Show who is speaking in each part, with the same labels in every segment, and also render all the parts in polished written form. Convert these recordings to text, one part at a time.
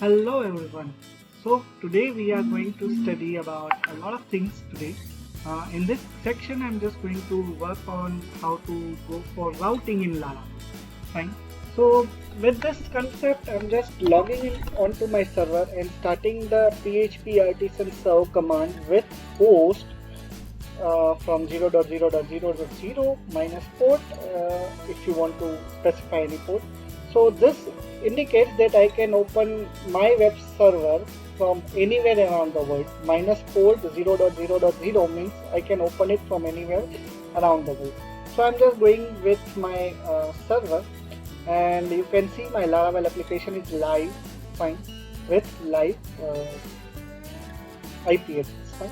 Speaker 1: Hello everyone. So today we are going to study about a lot of things today. In this section I'm just going to work on how to go for routing in Laravel. Fine. So with this concept I'm just logging in onto my server and starting the php artisan serve command with host from 0.0.0.0 minus port if you want to specify any port. So this indicates that I can open my web server from anywhere around the world. Minus port 0.0.0 means I can open it from anywhere around the world. So I'm just going with my server, and you can see my Laravel application is live, fine, with live IP address, fine.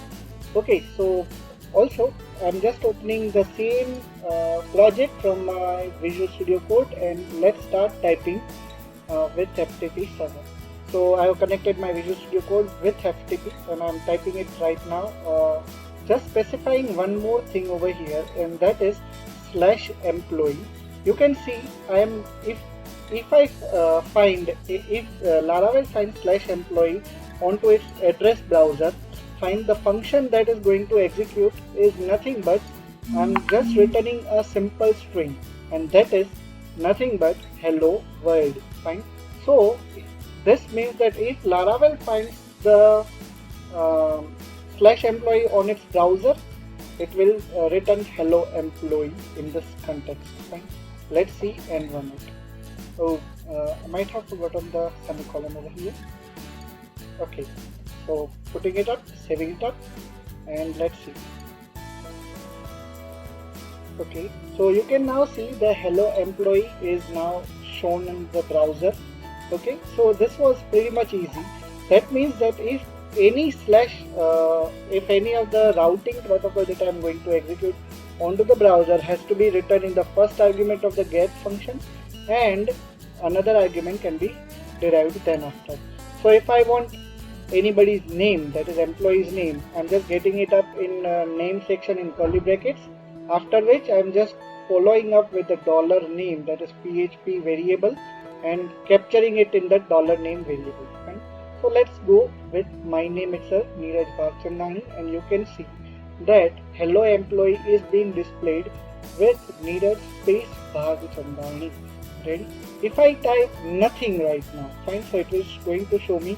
Speaker 1: Okay, so also I'm just opening the same project from my Visual Studio Code, and let's start typing with FTP server. So I have connected my Visual Studio Code with FTP and I'm typing it right now, just specifying one more thing over here, and that is /employee. You can see I am if Laravel finds /employee onto its address browser, find the function that is going to execute is nothing but I'm just returning a simple string, and that is nothing but hello world. Fine. So this means that if Laravel finds the /employee on its browser, it will return hello employee in this context. Fine. Let's see and run it. Oh, I might have forgotten the semicolon over here. Okay. So putting it up, saving it up, and let's see. Okay, so you can now see the hello employee is now shown in the browser. Okay, so this was pretty much easy. That means that if any if any of the routing protocol that I am going to execute onto the browser has to be written in the first argument of the get function, and another argument can be derived then after. So if I want anybody's name, that is employee's name, I'm just getting it up in name section in curly brackets, after which I'm just following up with the $name, that is PHP variable, and capturing it in the $name variable. Right? So let's go with my name itself, Neeraj Bhagchandani, and you can see that hello employee is being displayed with Neeraj space Bhagchandani. Ready? If I type nothing right now, fine, so it is going to show me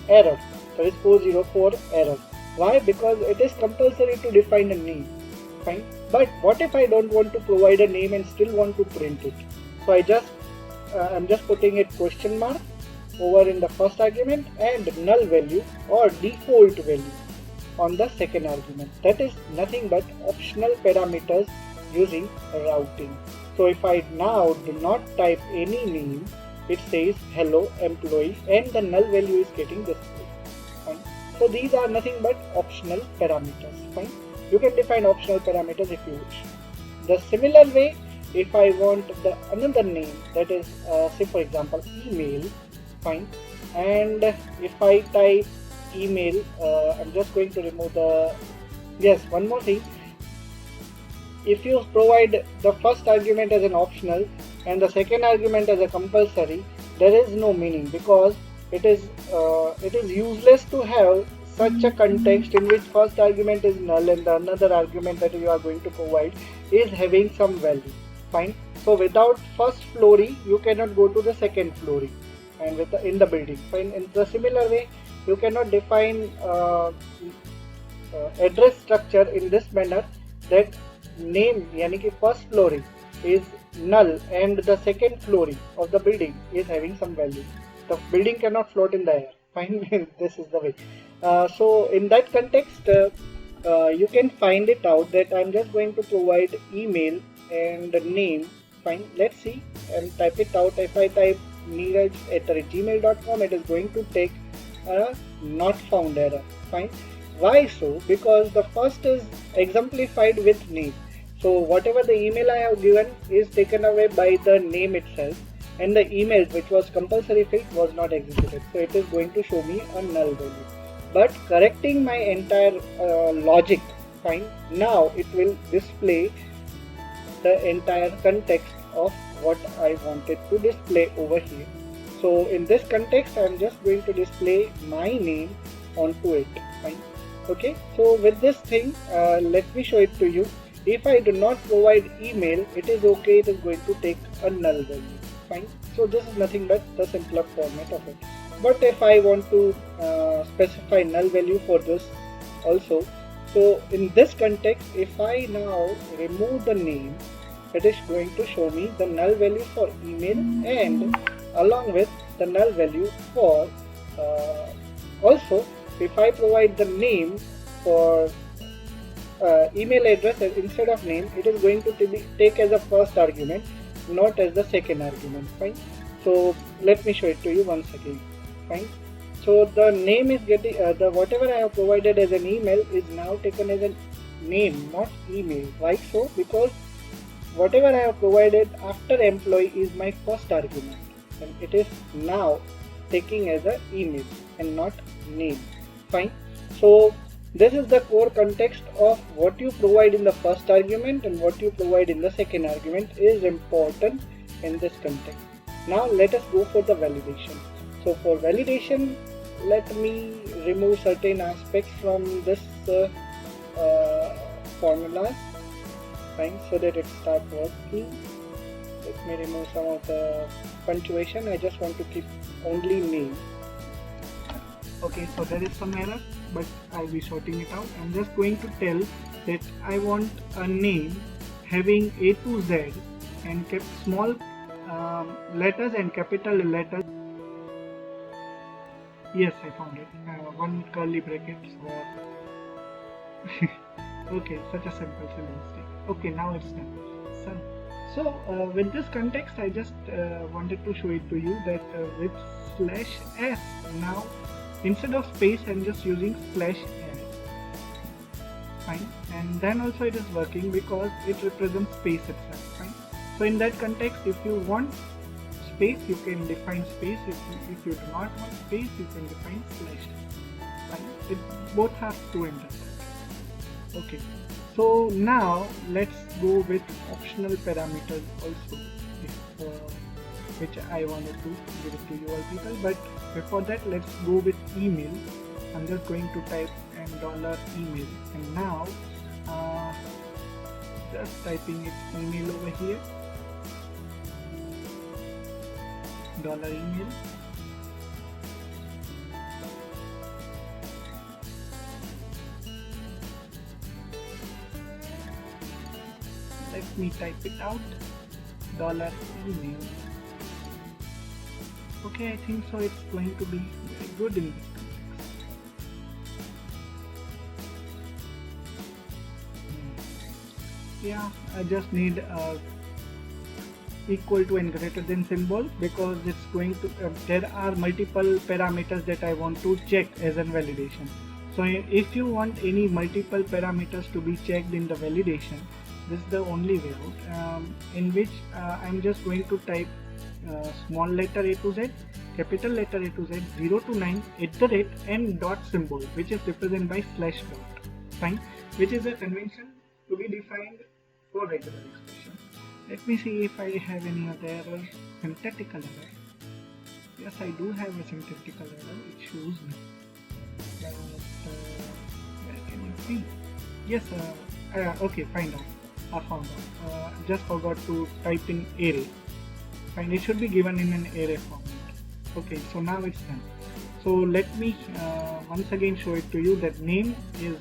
Speaker 1: error, that is 404 error. Why? Because it is compulsory to define a name. Fine. But what if I don't want to provide a name and still want to print it? So I'm just putting it question mark over in the first argument and null value or default value on the second argument. That is nothing but optional parameters using routing. So if I now do not type any name, it says hello employee and the null value is getting displayed. Fine. So these are nothing but optional parameters. Fine. You can define optional parameters if you wish. The similar way, if I want the another name, that is say for example email, fine, and if I type email, I'm just going to remove the one more thing. If you provide the first argument as an optional and the second argument as a compulsory, there is no meaning, because it is useless to have such a context in which first argument is null and the another argument that you are going to provide is having some value. Fine. So without first flory, you cannot go to the second flory, and in the building. Fine. In the similar way, you cannot define address structure in this manner that name, yani ki first flory is null and the second flory of the building is having some value. The building cannot float in the air. Fine. This is the way. So in that context, you can find it out that I'm just going to provide email and name. Fine. Let's see and type it out. If I type neeraj@gmail.com, it is going to take a not found error. Fine. Why so? Because the first is exemplified with name. So whatever the email I have given is taken away by the name itself, and the email which was compulsory field was not executed. So it is going to show me a null value. But correcting my entire logic, fine, now it will display the entire context of what I wanted to display over here. So in this context, I'm just going to display my name onto it. Fine. Okay. So with this thing, let me show it to you. If I do not provide email, it is okay. It is going to take a null value. Fine. So this is nothing but the simpler format of it. But if I want to specify null value for this also, so in this context, if I now remove the name, it is going to show me the null value for email and along with the null value for also if I provide the name for email address instead of name, it is going to take as a first argument, not as the second argument. Fine. So let me show it to you once again. Fine. So the name is getting the whatever I have provided as an email is now taken as a name, not email. Why so? Because whatever I have provided after employee is my first argument, and it is now taking as an email and not name. Fine. So this is the core context of what you provide in the first argument and what you provide in the second argument is important in this context. Now let us go for the validation. So for validation, let me remove certain aspects from this formula. Fine, so that it starts working. Let me remove some of the punctuation. I just want to keep only name. Okay, so there is some error, but I'll be sorting it out. I'm just going to tell that I want a name having A to Z and kept small letters and capital letters. Yes, I found it. One curly brackets. Okay, such a simple mistake. Okay, now it's done. So with this context, I just wanted to show it to you that with /s now instead of space, I'm just using /s. Fine, and then also it is working because it represents space itself. Fine. So in that context, if you want space, you can define space. If you do not want space, you can define /s. Fine. It both have two intercepts. Okay. So now let's go with optional parameters also, which I wanted to give it to you all people. But before that, let's go with email. I'm just going to type $email, and now just typing it email over here. $email. Let me type it out. $email. Okay, I think so. It's going to be very good in this context. Yeah, I just need equal to and greater than symbol because it's going to. There are multiple parameters that I want to check as a validation. So if you want any multiple parameters to be checked in the validation, this is the only way out, in which I'm just going to type small letter A to Z, capital letter A to Z, 0 to 9, @ and dot symbol, which is represented by /dot. Fine, which is a convention to be defined for regular expression. Let me see if I have any other error, syntactical error. Yes, I do have a syntactical error. It shows me. Where can you see? Yes, okay, find out. I found out. Just forgot to type in array. Fine, it should be given in an array format. Okay, so now it's done. So let me once again show it to you that name is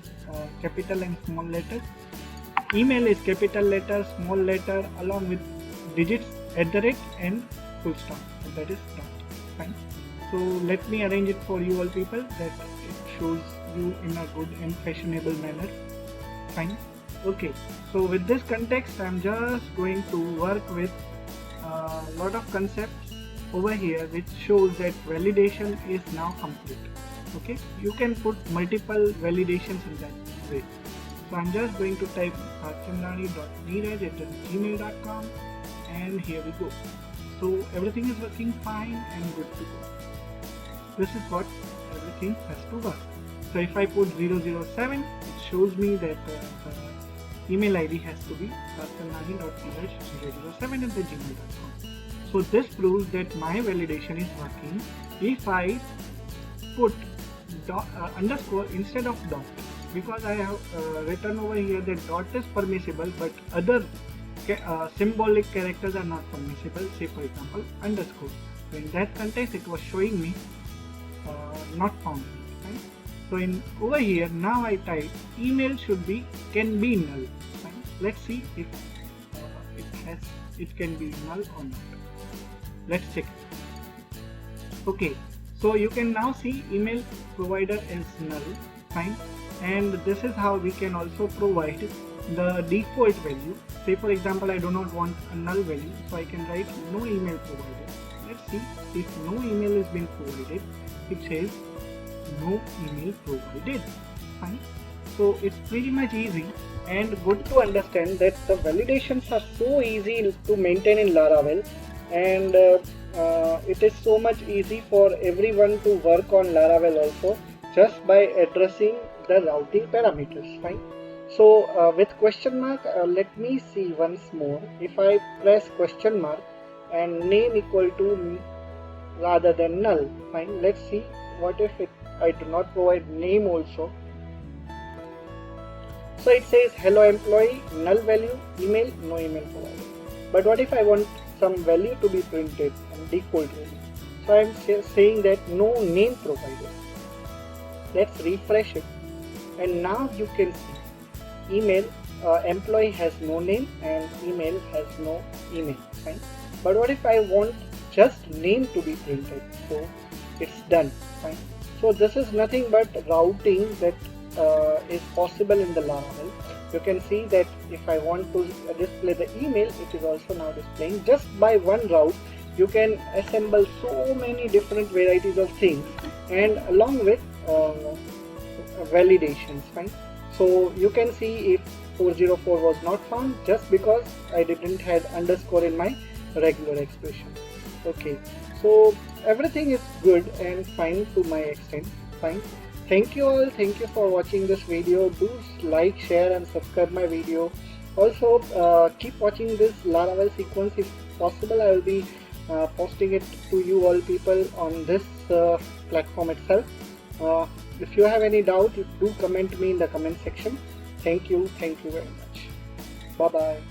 Speaker 1: capital and small letter. Email is capital letter, small letter, along with digits, @ and full stop. That is dot. Fine. So let me arrange it for you all people that it shows you in a good and fashionable manner. Fine. Okay, so with this context, I'm just going to work with a lot of concepts over here, which shows that validation is now complete. Okay, you can put multiple validations in that way. So I'm just going to type partchandani.neeraj@gmail.com, and here we go. So everything is working fine and good to go. This is what everything has to work. So if I put 007, it shows me that the email ID has to be partchandani.neeraj007@gmail.com. So this proves that my validation is working if I put underscore instead of dot, because I have written over here that dot is permissible but other symbolic characters are not permissible, say for example underscore. So in that context it was showing me not found, right? So in over here now I type email can be null, right? Let's see if it can be null or not. Let's check it. Okay, so you can now see email provider is null, fine, and this is how we can also provide the default value. Say for example I do not want a null value, so I can write no email provided. Let's see if no email is being provided. It says no email provided, fine. So it's pretty much easy and good to understand that the validations are so easy to maintain in Laravel, and it is so much easy for everyone to work on Laravel also just by addressing the routing parameters, fine. So with question mark, let me see once more. If I press question mark and name equal to rather than null, fine. Let's see what if I do not provide name also. So it says hello employee, null value, email, no email provided. But what if I want some value to be printed and default value? So I am saying that no name provided. Let's refresh it, and now you can see email employee has no name and email has no email, fine. But what if I want just name to be printed? So it's done, fine. So this is nothing but routing that is possible in the Laravel. You can see that if I want to display the email, it is also now displaying. Just by one route you can assemble so many different varieties of things, and along with validations, fine. So you can see if 404 was not found just because I didn't had underscore in my regular expression. Okay, so everything is good and fine to my extent, fine. Thank you all, thank you for watching this video. Do like, share and subscribe my video. Also keep watching this Laravel sequence. If possible, I will be posting it to you all people on this platform itself. If you have any doubt, do comment me in the comment section. Thank you very much. Bye bye.